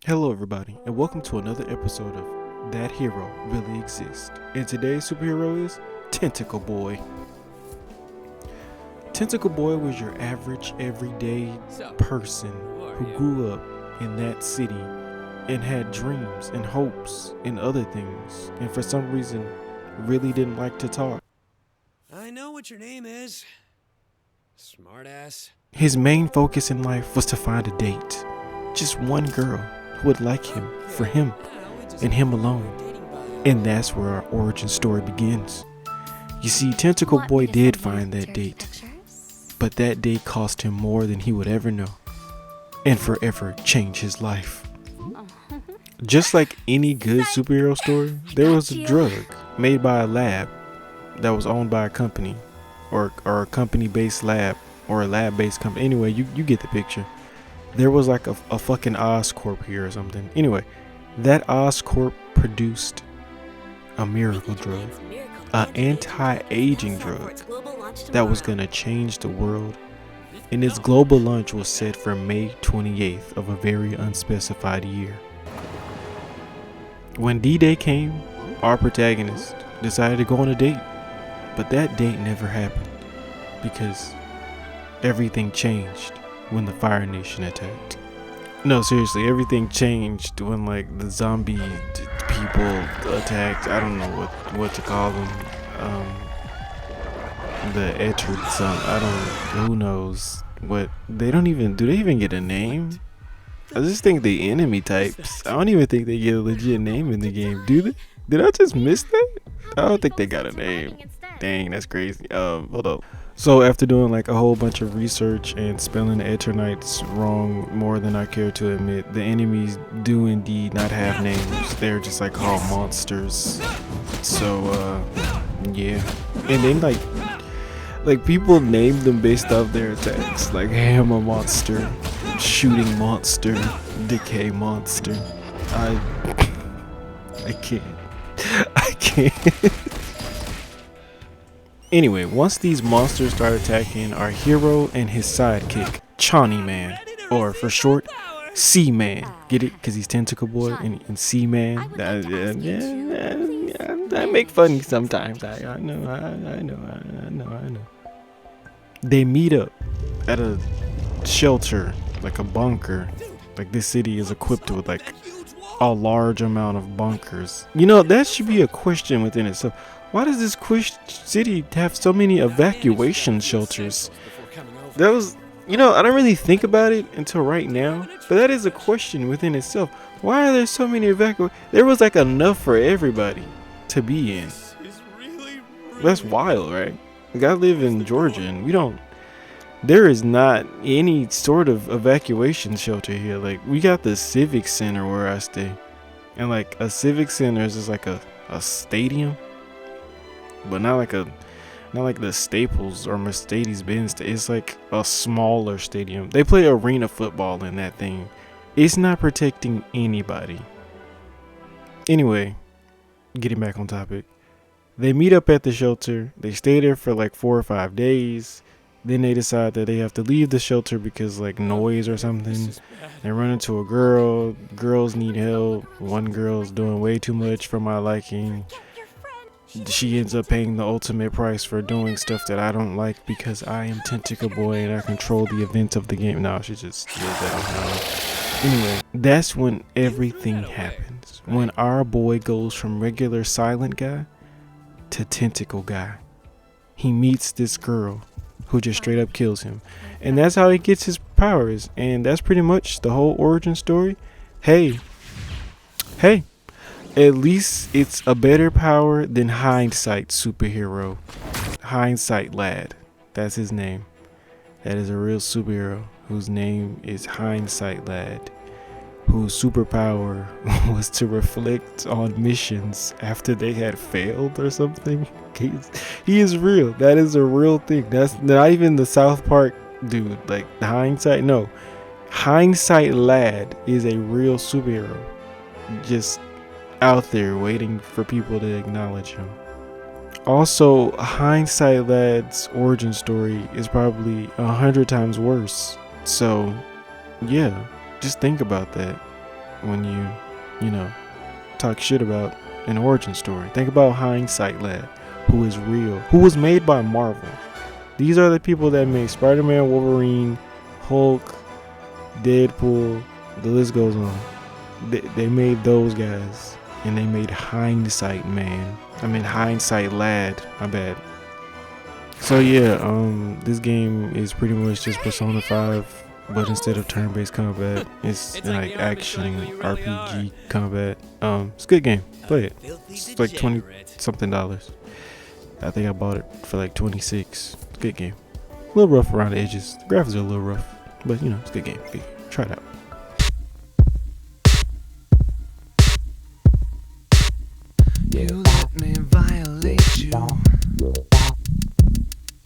Hello everybody, and welcome to another episode of That Hero Really Exists. And today's superhero is Tentacle Boy. Tentacle Boy was your average, everyday person who grew up in that city and had dreams and hopes and other things, and for some reason really didn't like to talk. I know what your name is. Smartass. His main focus in life was to find a date. Just one girl who would like him for him and him alone. And that's where our origin story begins. You see, Tentacle Boy did find that date, but that date cost him more than he would ever know and forever change his life. Just like any good superhero story, there was a drug made by a lab that was owned by a company or a company-based lab or a lab-based company. Anyway, you get the picture. There was like a fucking Oscorp here or something. Anyway, that Oscorp produced a miracle drug, an anti-aging drug that was gonna change the world. And its global launch was set for May 28th of a very unspecified year. When D-Day came, our protagonist decided to go on a date, but that date never happened because everything changed when the Fire Nation attacked. No, seriously, everything changed when like the zombie people attacked. I don't know what to call them. The Etrids. I don't. Who knows what? They don't even. Do they even get a name? I just think the enemy types. I don't even think they get a legit name in the game. Do they? Did I just miss that? I don't think they got a name. Dang, that's crazy. Hold up. So after doing like a whole bunch of research and spelling the Eternites wrong more than I care to admit, the enemies do indeed not have names. They're just like called monsters. So yeah. And then like people name them based off their attacks. Like hammer monster, shooting monster, decay monster. I can't. I can't. Anyway, once these monsters start attacking our hero and his sidekick, Chani Man, or for short, C-Man. Get it? Because he's Tentacle Boy and C-Man. I make fun sometimes. I know. They meet up at a shelter, like a bunker. Like this city is equipped with like a large amount of bunkers. You know, that should be a question within itself. Why does this city have so many evacuation shelters? That was, I don't really think about it until right now, but that is a question within itself. Why are there so many There was like enough for everybody to be in. That's wild, right? Like I live in Georgia and there is not any sort of evacuation shelter here. Like we got the Civic Center where I stay. And like a Civic Center is just like a stadium. But not like the Staples or Mercedes-Benz. It's like a smaller stadium. They play arena football in that thing. It's not protecting anybody. Anyway, getting back on topic. They meet up at the shelter. They stay there for like 4 or 5 days. Then they decide that they have to leave the shelter because like noise or something. They run into a girl. Girls need help. One girl's doing way too much for my liking. She ends up paying the ultimate price for doing stuff that I don't like because I am Tentacle Boy and I control the events of the game. No, she just did that. Anyway, that's when everything happens. When our boy goes from regular silent guy to tentacle guy. He meets this girl who just straight up kills him. And that's how he gets his powers. And that's pretty much the whole origin story. Hey. At least it's a better power than Hindsight superhero. Hindsight Lad. That's his name. That is a real superhero whose name is Hindsight Lad. Whose superpower was to reflect on missions after they had failed or something. He is real. That is a real thing. That's not even the South Park dude. Like the Hindsight. No. Hindsight Lad is a real superhero. Just out there waiting for people to acknowledge him. Also, Hindsight Lad's origin story is probably 100 times worse. So, yeah, just think about that. when you know, talk shit about an origin story. Think about Hindsight Lad, who is real, who was made by Marvel. These are the people that made Spider-Man, Wolverine, Hulk, Deadpool, the list goes on. They made those guys, and they made Hindsight Lad, my bad. So yeah, this game is pretty much just Persona 5, but instead of turn-based combat, it's like action RPG combat. It's a good game. Play it. It's like $20 something. I think I bought it for like 26. It's a good game. A little rough around the edges. The graphics are a little rough, but you know, it's a good game. Try it out.